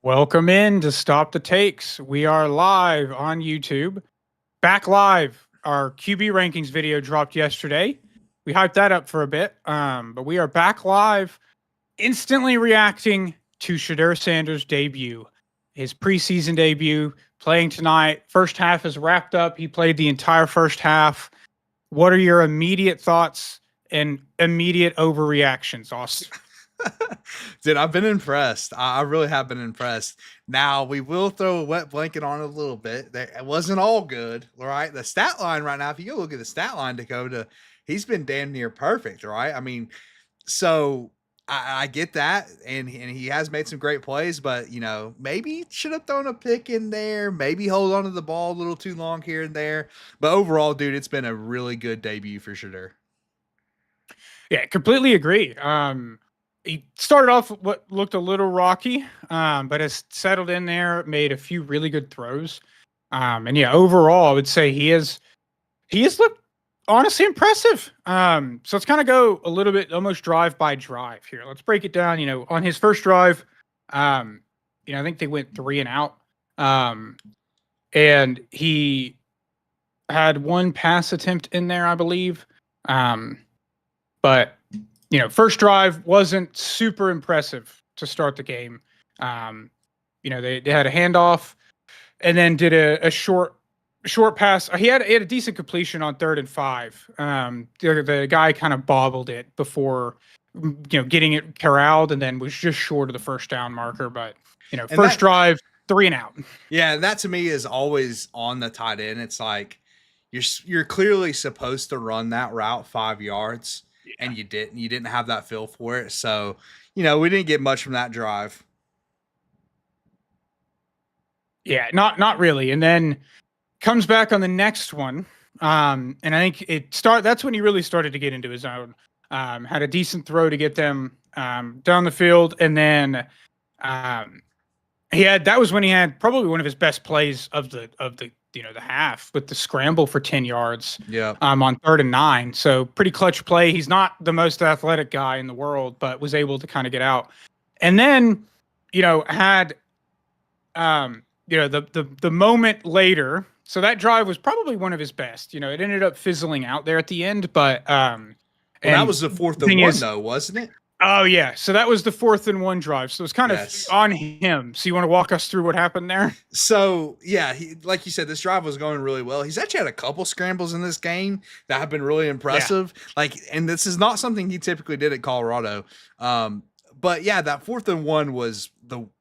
Welcome in to Stop the Takes. We are live on YouTube. Back live. Our QB rankings video dropped yesterday. We hyped that up for a bit, but we are back live, instantly reacting to Shedeur Sanders' debut, his preseason debut, playing tonight. First half is wrapped up. He played the entire first half. What are your immediate thoughts and immediate overreactions, Austin? Dude, I've been impressed. I really have been impressed. Now, we will throw a wet blanket on it a little bit. It wasn't all good, all right? The stat line right now, if you go look at the stat line, Dakota, he's been damn near perfect, right? I mean, so I get that, and he has made some great plays, but, maybe should have thrown a pick in there, maybe hold on to the ball a little too long here and there. But overall, dude, it's been a really good debut for Shedeur. Yeah, completely agree. He started off what looked a little rocky, but has settled in there, made a few really good throws. And yeah, overall, I would say he has looked honestly impressive. So let's kind of go a little bit almost drive by drive here. Let's break it down. On his first drive, I think they went 3 and out. And he had one pass attempt in there, I believe. But first drive wasn't super impressive to start the game. They had a handoff and then did a short pass. He had a decent completion on 3rd and 5. The guy kind of bobbled it before, getting it corralled, and then was just short of the first down marker. But, first drive, 3 and out. Yeah, that to me is always on the tight end. It's like you're clearly supposed to run that route 5 yards. Yeah. And you didn't have that feel for it. So, we didn't get much from that drive. Yeah, not really. And then comes back on the next one. And I think that's when he really started to get into his own. Had a decent throw to get them down the field. And then that was when he had probably one of his best plays of the the half, with the scramble for 10 yards. Yeah. On 3rd and 9. So pretty clutch play. He's not the most athletic guy in the world, but was able to kind of get out. And then, had the moment later. So that drive was probably one of his best. It ended up fizzling out there at the end, but and that was the 4th and 1 though, wasn't it? Oh yeah, so that was the 4th and 1 drive. So it's kind of on him. So you want to walk us through what happened there? So yeah, like you said, this drive was going really well. He's actually had a couple scrambles in this game that have been really impressive. Yeah. And this is not something he typically did at Colorado. But yeah, that 4th and 1 was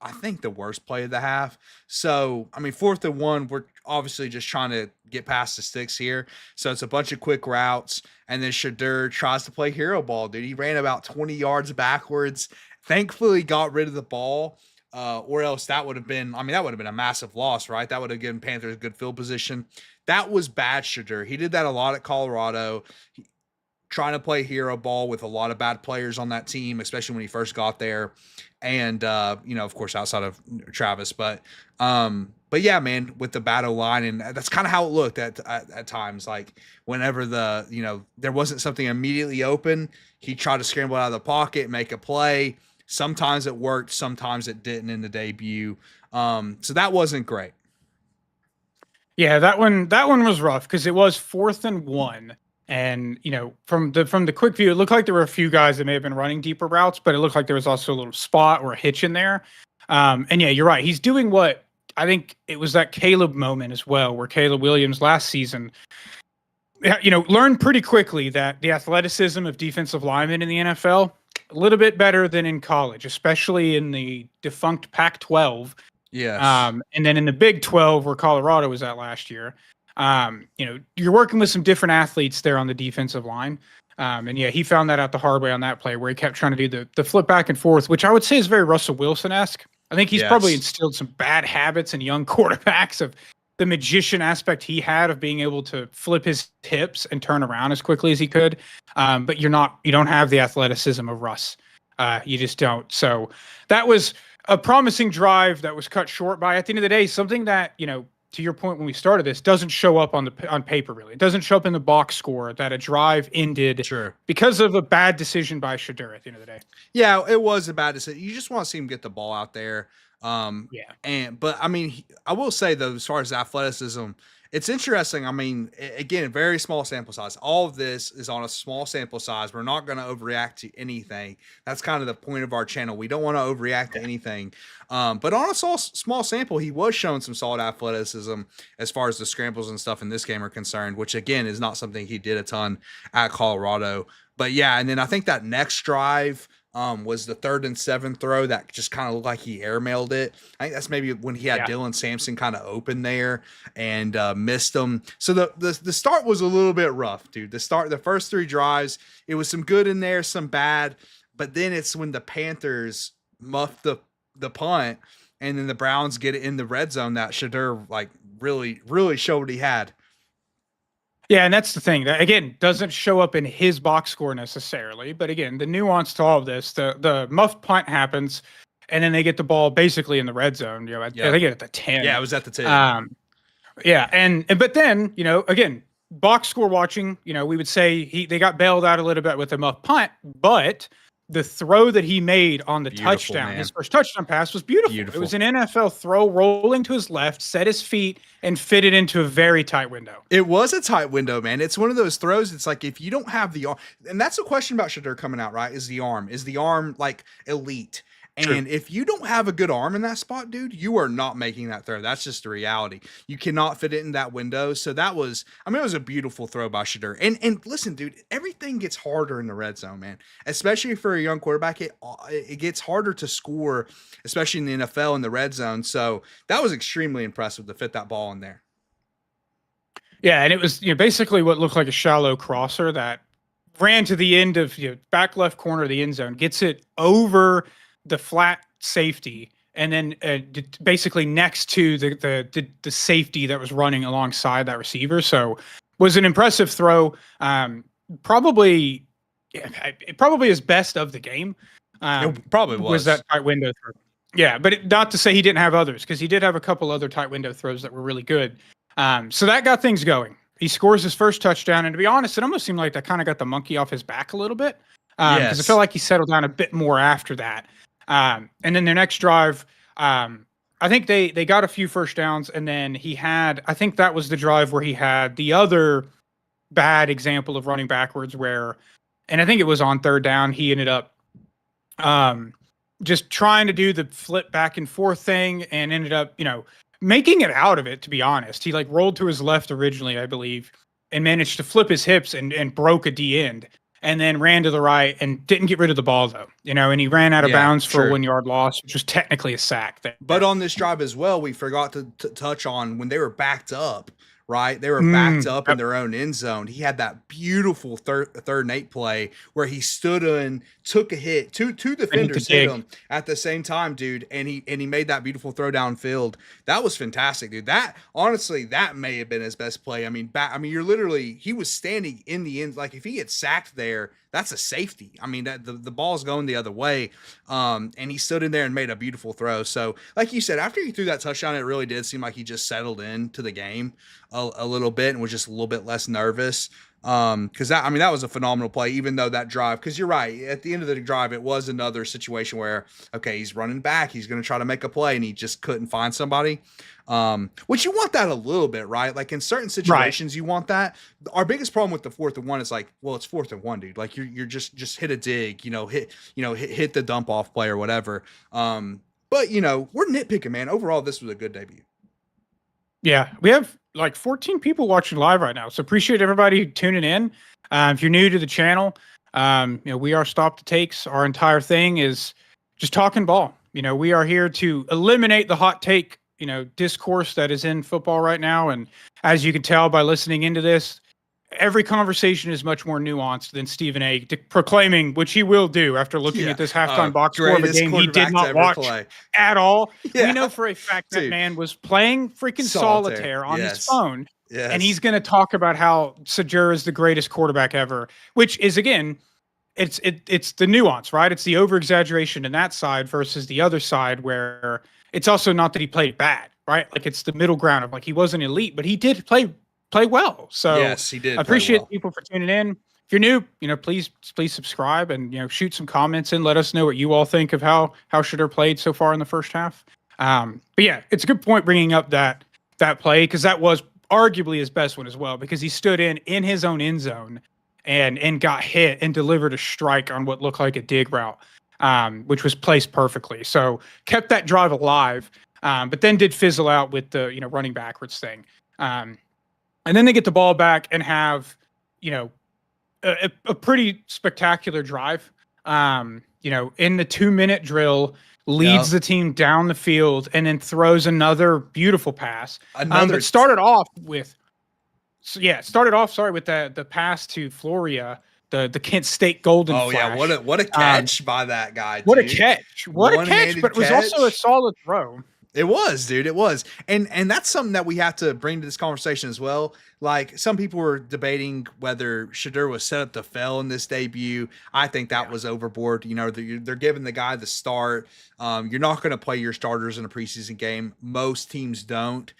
I think the worst play of the half. So, I mean, 4th and 1, we're obviously just trying to get past the sticks here. So it's a bunch of quick routes. And then Shedeur tries to play hero ball, dude. He ran about 20 yards backwards. Thankfully got rid of the ball. Or else that would have been a massive loss, right? That would have given Panthers good field position. That was bad, Shedeur. He did that a lot at Colorado. Trying to play hero ball with a lot of bad players on that team, especially when he first got there. And, of course, outside of Travis. But yeah, man, with the battle line, and that's kind of how it looked at times. Like whenever there wasn't something immediately open, he tried to scramble out of the pocket, make a play. Sometimes it worked, sometimes it didn't in the debut. So that wasn't great. Yeah, that one was rough because it was 4th and 1. And, from the quick view, it looked like there were a few guys that may have been running deeper routes, but it looked like there was also a little spot or a hitch in there. And yeah, you're right. He's doing what I think it was that Caleb moment as well, where Caleb Williams last season, learned pretty quickly that the athleticism of defensive linemen in the NFL, a little bit better than in college, especially in the defunct Pac-12. Yes. And then in the Big 12, where Colorado was at last year. You're working with some different athletes there on the defensive line. And yeah, he found that out the hard way on that play where he kept trying to do the flip back and forth, which I would say is very Russell Wilson-esque. I think he's probably instilled some bad habits in young quarterbacks of the magician aspect he had of being able to flip his hips and turn around as quickly as he could. But you don't have the athleticism of Russ. You just don't. So that was a promising drive that was cut short by, at the end of the day, something that, to your point when we started this, doesn't show up on paper really. It doesn't show up in the box score that a drive ended Sure. because of a bad decision by Shedeur at the end of the day. Yeah, it was a bad decision. You just want to see him get the ball out there. Yeah. But I mean, I will say though, as far as athleticism, it's interesting. I mean, again, very small sample size. All of this is on a small sample size. We're not going to overreact to anything. That's kind of the point of our channel. We don't want to overreact to anything. But on a small sample, he was showing some solid athleticism as far as the scrambles and stuff in this game are concerned, which again is not something he did a ton at Colorado. But yeah, and then I think that next drive was the 3rd and 7 throw that just kind of looked like he airmailed it. I think that's maybe when he had Dylan Sampson kind of open there and missed him. So the start was a little bit rough, dude. The first 3 drives, it was some good in there, some bad, but then it's when the Panthers muffed the punt and then the Browns get it in the red zone that Shedeur like really showed what he had. Yeah, and that's the thing that again doesn't show up in his box score necessarily. But again, the nuance to all of this, the muffed punt happens, and then they get the ball basically in the red zone. You know, they get it at the 10. Yeah, it was at the 10. Yeah, and but then again, box score watching, we would say they got bailed out a little bit with the muffed punt, but the throw that he made on the touchdown, man. his first touchdown pass was beautiful. It was an NFL throw rolling to his left, set his feet, and fit it into a very tight window. It was a tight window, man. It's one of those throws. It's like if you don't have the arm, and that's the question about Shedeur coming out, right? Is the arm like elite? And if you don't have a good arm in that spot, dude, you are not making that throw. That's just the reality. You cannot fit it in that window. So that was, I mean, it was a beautiful throw by Shedeur. And listen, dude, everything gets harder in the red zone, man. Especially for a young quarterback, it gets harder to score, especially in the NFL in the red zone. So that was extremely impressive to fit that ball in there. Yeah, and it was basically what looked like a shallow crosser that ran to the end of back left corner of the end zone, gets it over the flat safety, and then basically next to the safety that was running alongside that receiver. So was an impressive throw. Probably his best of the game. It probably was that tight window throw. Yeah, but not to say he didn't have others, because he did have a couple other tight window throws that were really good. So that got things going. He scores his first touchdown, and to be honest, it almost seemed like that kind of got the monkey off his back a little bit, because I felt like he settled down a bit more after that. And then their next drive, I think they got a few first downs, and then I think that was the drive where he had the other bad example of running backwards and I think it was on 3rd down, he ended up just trying to do the flip back and forth thing and ended up, making it out of it, to be honest. He rolled to his left originally, I believe, and managed to flip his hips and broke a D end. And then ran to the right and didn't get rid of the ball, though. And he ran out of bounds for a 1-yard loss, which was technically a sack. But on this drive as well, we forgot to touch on when they were backed up, right? They were backed up in their own end zone. He had that beautiful third and 8 play where he stood in, took a hit. Two defenders hit him at the same time, dude, and he made that beautiful throw downfield. That was fantastic, dude. That honestly, that may have been his best play. I mean, he was standing in the end. Like if he gets sacked there, that's a safety. I mean, the ball's going the other way, and he stood in there and made a beautiful throw. So, like you said, after he threw that touchdown, it really did seem like he just settled into the game a little bit and was just a little bit less nervous. Because that was a phenomenal play, even though that drive, because you're right, at the end of the drive, it was another situation where, okay, he's running back, he's going to try to make a play, and he just couldn't find somebody. Which you want that a little bit, right? Like in certain situations, you want that. Our biggest problem with the 4th and 1 is like, well, it's 4th and 1, dude. Like you're just hit a dig, hit the dump off play or whatever. But we're nitpicking, man. Overall, this was a good debut. Yeah, we have 14 people watching live right now, so appreciate everybody tuning in. If you're new to the channel, we are Stop the Takes. Our entire thing is just talking ball. We are here to eliminate the hot take, discourse that is in football right now. And as you can tell by listening into this, every conversation is much more nuanced than Stephen A. proclaiming, which he will do after looking at this halftime box score of a game he did not watch at all. Yeah. We know for a fact that man was playing freaking solitaire on his phone, and he's going to talk about how Shedeur is the greatest quarterback ever, which is, again, it's the nuance, right? It's the over-exaggeration in that side versus the other side where it's also not that he played bad. right? Like it's the middle ground of like he wasn't elite, but he did play well. So Yes, he did I play appreciate well. people for tuning in. If you're new, please subscribe and shoot some comments and let us know what you all think of how Shedeur played so far in the first half. But yeah, it's a good point bringing up that play because that was arguably his best one as well because he stood in his own end zone and got hit and delivered a strike on what looked like a dig route, which was placed perfectly. So kept that drive alive, but then did fizzle out with the running backwards thing. And then they get the ball back and have you know a pretty spectacular drive. In the 2-minute drill, leads Yep. the team down the field and then throws another beautiful pass. Another But started off with sorry, with the pass to Floria, the Kent State Golden Oh yeah, Flash. what a catch by that guy, What a dude. catch! What a catch! One-handed But it was also a catch. solid throw. It was, dude. It was. And that's something that we have to bring to this conversation as well. Like some people were debating whether Shedeur was set up to fail in this debut. I think that was overboard. They're giving the guy the start. You're not going to play your starters in a preseason game. Most teams don't.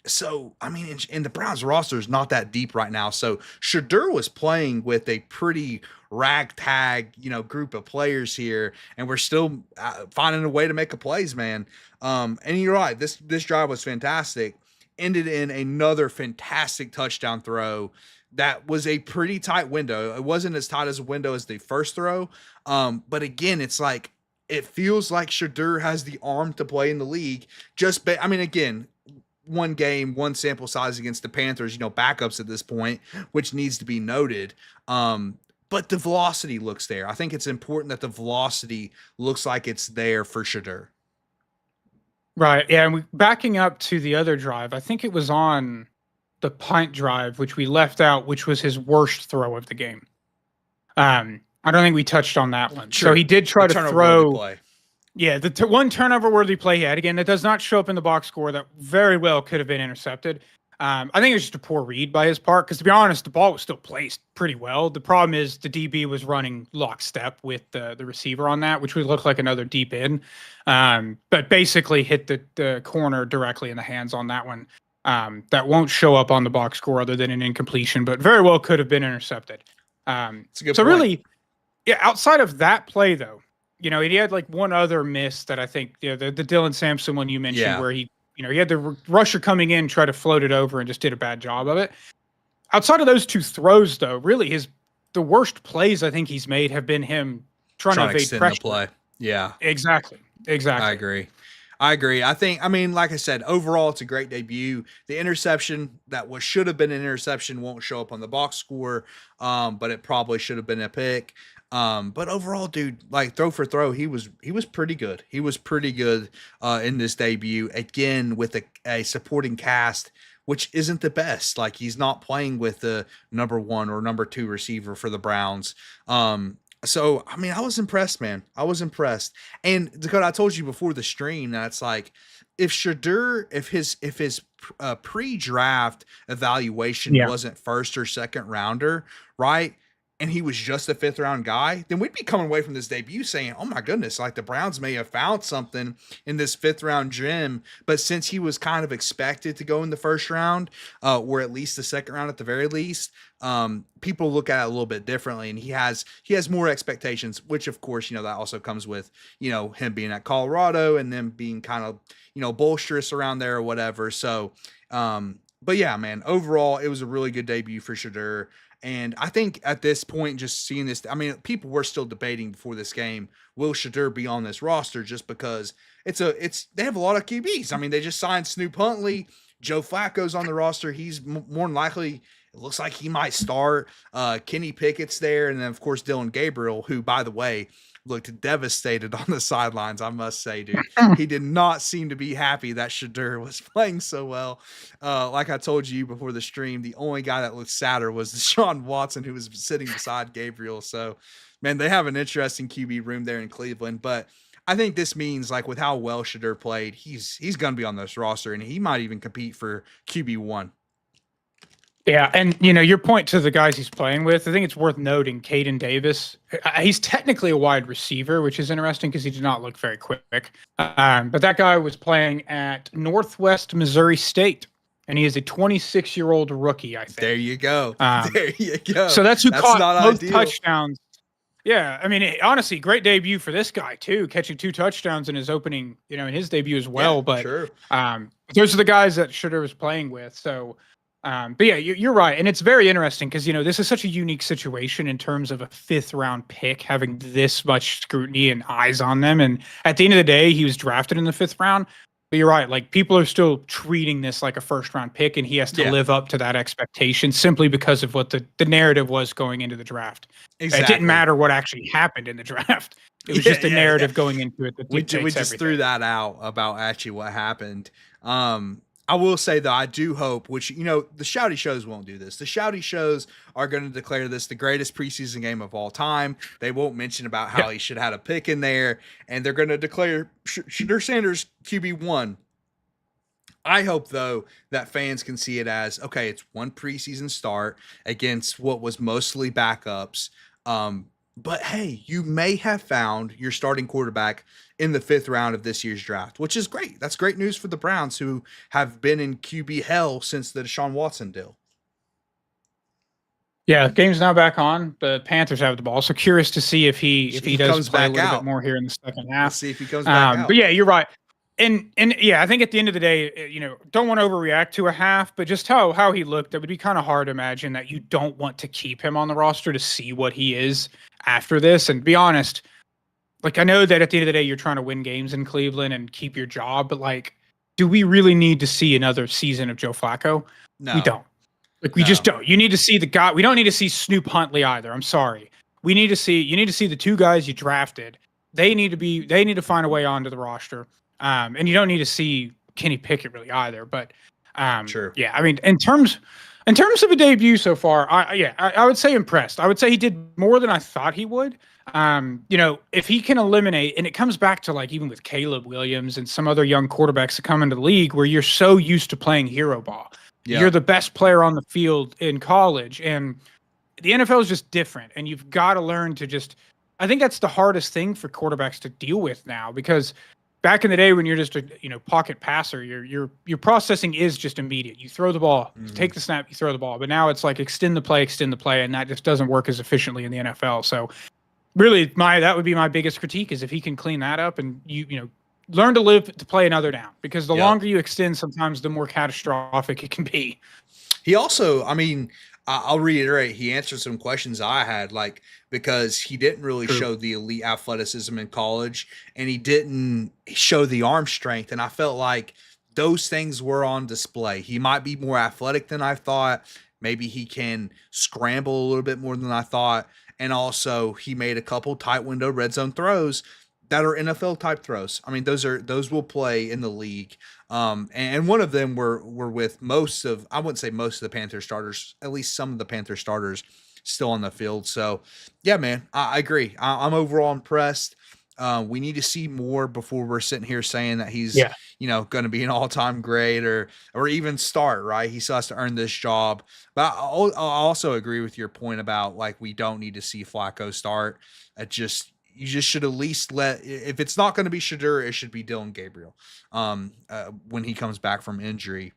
So I mean, and the Browns roster is not that deep right now. So Shedeur was playing with a pretty ragtag, group of players here, and we're still finding a way to make a plays, man. And you're right. This drive was fantastic. Ended in another fantastic touchdown throw. That was a pretty tight window. It wasn't as tight as a window as the first throw. But again, it's like it feels like Shedeur has the arm to play in the league. Again, one game, one sample size against the Panthers, backups at this point, which needs to be noted. But the velocity looks there. I think it's important that the velocity looks like it's there for Shedeur. Right. Yeah. And backing up to the other drive, I think it was on the punt drive, which we left out, which was his worst throw of the game. I don't think we touched on that one. Sure. So he did try to throw. Play. Yeah, the one turnover worthy play he had, again, that does not show up in the box score, that very well could have been intercepted. I think it was just a poor read by his part because, to be honest, the ball was still placed pretty well. The problem is the DB was running lockstep with the receiver on that, which would look like another deep in, but basically hit the corner directly in the hands on that one. That won't show up on the box score other than an incompletion, but very well could have been intercepted. It's a good so point. Really, yeah, outside of that play, though, he had like one other miss that I think, the Dylan Sampson one you mentioned, where he had the rusher coming in, try to float it over and just did a bad job of it. Outside of those two throws, though, really the worst plays I think he's made have been him trying to evade pressure. The play. Yeah, exactly. I agree. I think, like I said, overall, it's a great debut. The interception that should have been an interception won't show up on the box score, but it probably should have been a pick. But overall, dude, like throw for throw, he was pretty good. He was pretty good in this debut. Again, with a supporting cast, which isn't the best. Like he's not playing with the number 1 or number 2 receiver for the Browns. So I was impressed, man. I was impressed. And Dakota, I told you before the stream that it's like if Shedeur, if his pre-draft evaluation wasn't first or second rounder, right? And he was just a 5th round guy, then we'd be coming away from this debut saying, oh my goodness, like the Browns may have found something in this 5th round gem. But since he was kind of expected to go in the first round, or at least the second round at the very least, people look at it a little bit differently, and he has more expectations, which of course, that also comes with, him being at Colorado and them being kind of, bolsterous around there or whatever. So, but yeah, man, overall, it was a really good debut for Shedeur. And I think at this point, just seeing this, people were still debating before this game, will Shedeur be on this roster, just because they have a lot of QBs. They just signed Snoop Huntley, Joe Flacco's on the roster. He's more than likely, it looks like he might start. Kenny Pickett's there. And then of course, Dylan Gabriel, who, by the way, looked devastated on the sidelines, I must say, dude. He did not seem to be happy that Shedeur was playing so well. Like I told you before the stream, the only guy that looked sadder was Deshaun Watson, who was sitting beside Gabriel. So, man, they have an interesting QB room there in Cleveland. But I think this means, like, with how well Shedeur played, he's going to be on this roster, and he might even compete for QB1. Yeah, and your point to the guys he's playing with, I think it's worth noting Caden Davis. He's technically a wide receiver, which is interesting because he did not look very quick. But that guy was playing at Northwest Missouri State, and he is a 26-year-old rookie, I think. There you go. Um, There you go. So that's who caught both ideal. touchdowns. Yeah, I mean, honestly, great debut for this guy too, catching 2 touchdowns in his opening, in his debut as well. Yeah, but sure. Those are the guys that Shedeur was playing with. So, but yeah, you're right, and it's very interesting because this is such a unique situation in terms of a 5th-round pick having this much scrutiny and eyes on them. And at the end of the day, he was drafted in the 5th round. But you're right, like people are still treating this like a 1st-round pick, and he has to live up to that expectation simply because of what the narrative was going into the draft. Exactly. It didn't matter what actually happened in the draft. It was just the narrative going into it that we just everything. Threw that out about actually what happened. I will say though, I do hope, which the Shouty shows won't do this. The Shouty shows are going to declare this the greatest preseason game of all time. They won't mention about how he should have had a pick in there, and they're going to declare Shedeur Sanders QB1. I hope though that fans can see it as okay. It's one preseason start against what was mostly backups. But hey, you may have found your starting quarterback in the 5th round of this year's draft, which is great. That's great news for the Browns, who have been in QB hell since the Deshaun Watson deal. Yeah, the game's now back on. The Panthers have the ball, so curious to see if he does play a little bit more here in the second half. Let's see if he comes back out. But yeah, you're right. And yeah, I think at the end of the day, don't want to overreact to a half, but just how he looked, it would be kind of hard to imagine that you don't want to keep him on the roster to see what he is after this. And be honest, like I know that at the end of the day, you're trying to win games in Cleveland and keep your job, but like, do we really need to see another season of Joe Flacco? No, we don't. Like we just don't. You need to see the guy. We don't need to see Snoop Huntley either. I'm sorry. You need to see the 2 guys you drafted. They need to find a way onto the roster. And you don't need to see Kenny Pickett really either, but sure. Yeah, I mean, in terms of a debut so far, I would say impressed. I would say he did more than I thought he would. If he can eliminate, and it comes back to like even with Caleb Williams and some other young quarterbacks that come into the league where you're so used to playing hero ball. Yeah. You're the best player on the field in college, and the NFL is just different, and you've got to learn to just. I think that's the hardest thing for quarterbacks to deal with now because. Back in the day when you're just a pocket passer, your processing is just immediate. You throw the ball, take the snap, you throw the ball. But now it's like extend the play, and that just doesn't work as efficiently in the NFL. So really that would be my biggest critique is if he can clean that up and learn to live to play another down. Because the longer you extend, sometimes the more catastrophic it can be. He also, I mean, I'll reiterate, he answered some questions I had, like, because he didn't really show the elite athleticism in college and he didn't show the arm strength. And I felt like those things were on display. He might be more athletic than I thought. Maybe he can scramble a little bit more than I thought. And also he made a couple tight window red zone throws that are NFL type throws. I mean, those will play in the league. And one of them were with most of, I wouldn't say most of the Panther starters, at least some of the Panther starters still on the field. So yeah, man, I agree. I'm overall impressed. We need to see more before we're sitting here saying that he's, going to be an all-time great or even start, right? He still has to earn this job. But I'll also agree with your point about like, we don't need to see Flacco start. You just should at least if it's not going to be Shedeur, it should be Dylan Gabriel when he comes back from injury.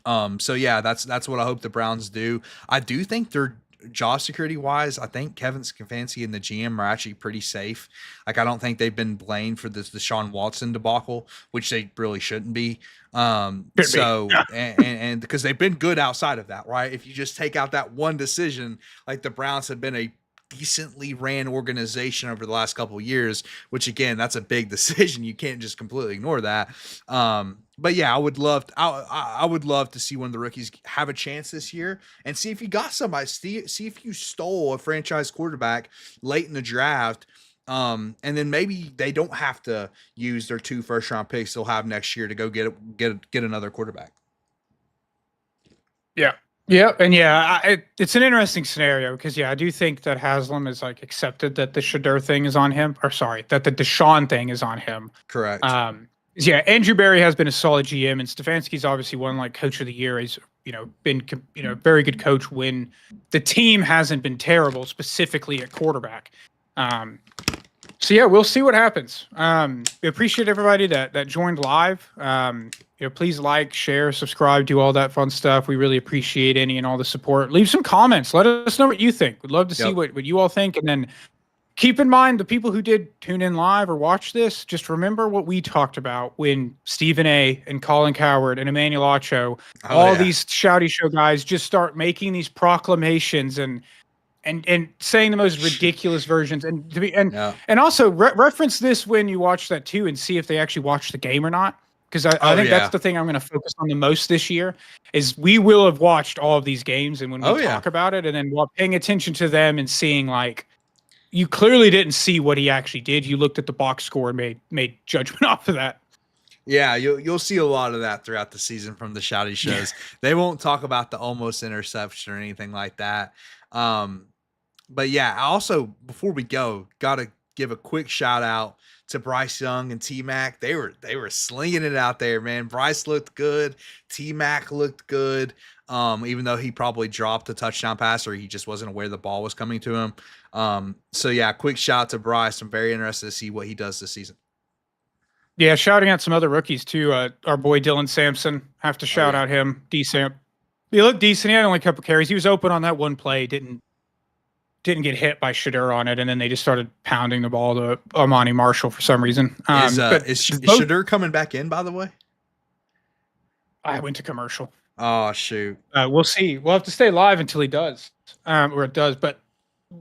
So yeah, that's what I hope the Browns do. I do think they're job security wise. I think Kevin Stefanski and the GM are actually pretty safe. Like, I don't think they've been blamed for this Deshaun Watson debacle, which they really shouldn't be. And because they've been good outside of that, right? If you just take out that one decision, like the Browns have been a decently ran organization over the last couple of years, which again, that's a big decision. You can't just completely ignore that. But yeah, I would love to see one of the rookies have a chance this year and see if you got somebody, see if you stole a franchise quarterback late in the draft. And then maybe they don't have to use their 2 first-round picks they'll have next year to go get another quarterback. Yeah. Yeah, and it's an interesting scenario because I do think that Haslam is like accepted that the Shedeur thing is on him, that the Deshaun thing is on him. Correct. Andrew Berry has been a solid GM, and Stefanski's obviously won like Coach of the Year. He's been very good coach when the team hasn't been terrible, specifically at quarterback. So yeah, we'll see what happens. We appreciate everybody that joined live. Please like, share, subscribe, do all that fun stuff. We really appreciate any and all the support. Leave some comments. Let us know what you think. We'd love to see what you all think. And then keep in mind, the people who did tune in live or watch this, just remember what we talked about when Stephen A. and Colin Coward and Emmanuel Acho, these Shouty Show guys just start making these proclamations and saying the most ridiculous versions, and also reference this when you watch that too, and see if they actually watch the game or not. Because I think that's the thing I'm going to focus on the most this year. Is we will have watched all of these games, and when we talk about it, and then while paying attention to them and seeing like, you clearly didn't see what he actually did. You looked at the box score and made judgment off of that. Yeah, you'll see a lot of that throughout the season from the Shouty shows. They won't talk about the almost interception or anything like that. But yeah, I also, before we go, got to give a quick shout out to Bryce Young and T-Mac. They were slinging it out there, man. Bryce looked good. T-Mac looked good. Even though he probably dropped a touchdown pass or he just wasn't aware the ball was coming to him. So yeah, quick shout to Bryce. I'm very interested to see what he does this season. Yeah, shouting out some other rookies too. Our boy Dylan Sampson, have to shout out him. D-Samp. He looked decent. He had only a couple carries. He was open on that one play. Didn't get hit by Shedeur on it, and then they just started pounding the ball to Amani Marshall for some reason. Is Shedeur coming back in, by the way? I went to commercial. Oh, shoot. We'll see. We'll have to stay live until he does, or it does. But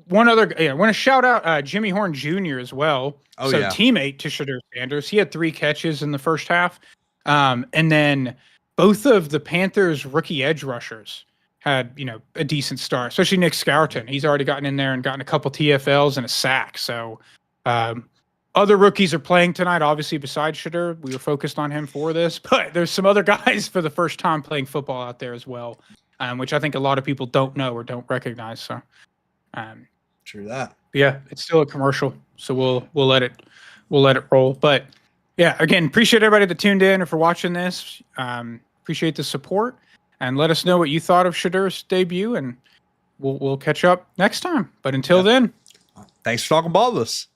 one other, I want to shout out Jimmy Horn Jr. as well. Teammate to Shedeur Sanders. He had 3 catches in the first half. And then both of the Panthers' rookie edge rushers had, a decent start, especially Nick Scourton. He's already gotten in there and gotten a couple TFLs and a sack. So other rookies are playing tonight, obviously, besides Shedeur. We were focused on him for this, but there's some other guys for the first time playing football out there as well, which I think a lot of people don't know or don't recognize. So true that. Yeah, it's still a commercial, so we'll let it roll. But yeah, again, appreciate everybody that tuned in or for watching this. Appreciate the support. And let us know what you thought of Shedeur's debut, and we'll catch up next time. But until then, thanks for talking ball with us.